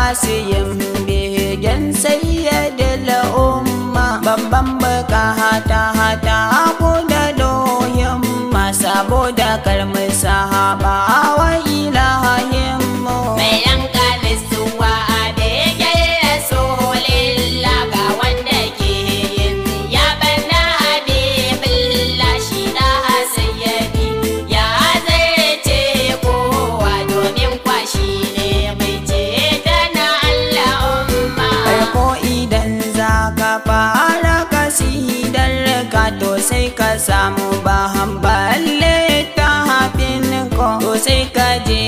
masu yin begen sayyidul umma, babban bukata hata ku da dohimma, saboda kalmar sahaba wa ilahinmu. mai yanka lissuwa a begen rasulillah, ga wanda ke yin ya bana habibullah, shi da sayyadi ya zarce kowa, domin kwashi ne mai ceta na Allah umma. Ko idan za ka fara kasidar ka, to sai ka samu bahan balle ta hafin ko, to sai ka je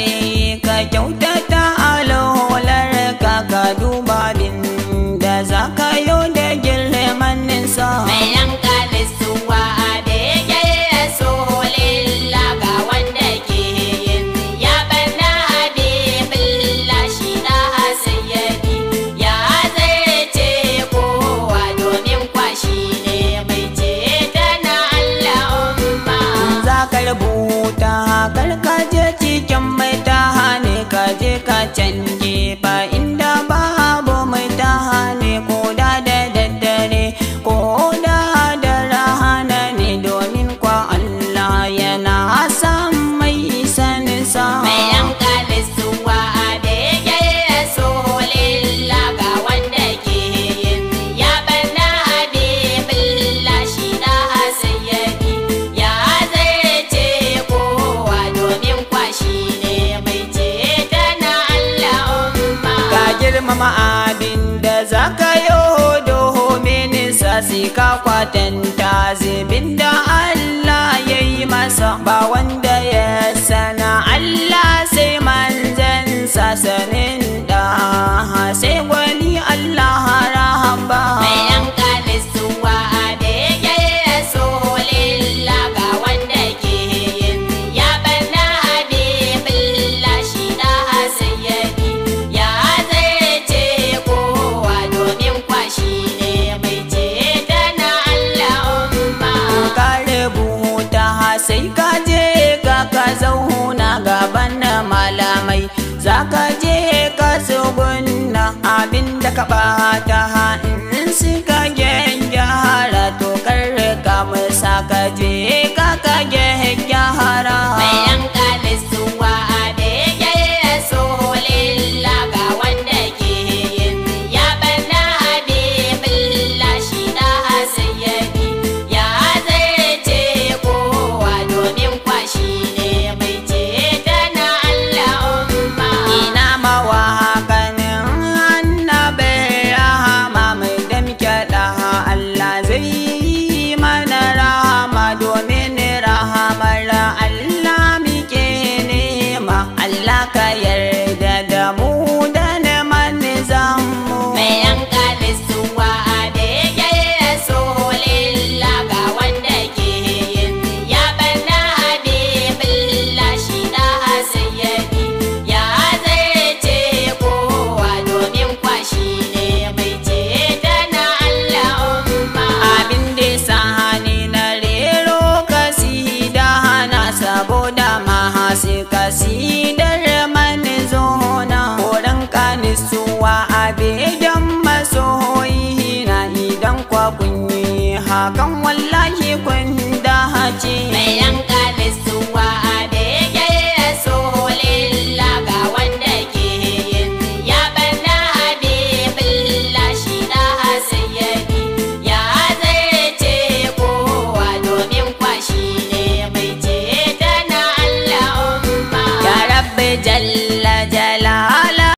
ka kyautata alholar ka, ka duba abin da za ka yi da girman nisa. mai yanka lissuwa a begen rasulillah, ga wanda ke yin ya bana habibullah, shi da sayyadi ya zarce kowa, domin kwashi ne mai ceta na Allah umma. Za ka rubuta karkaje cikin mai tahane, ka je ka canje ba inda babu mai tahane, ko da daddare ko da rana ne, domin kwa Allah yana san mai sanisa. mai yanka lissuwa a begen rasulillah, ga wanda ke yin ya bana habibullah, shi da sayyadi ya zarce kowa, domin kwashi ne mai ceta na Allah umma. Ka girmama abin da za ka yi domin sasi, ka kwatanta zibin da Allah ya yi masa, ba wanda ya sana Allah sai manzansa, sanin da sai wani Allah rahaba. mai yanka lissuwa a begen rasulillah, ga wanda ke yin ya bana habibullah, shi da sayyadi ya zarce kowa, domin kwashi ne mai ceta na Allah umma. Ka rubuta sai ka je ka zauna gaban malamai, za ka je ka tsugunna abin da ka bata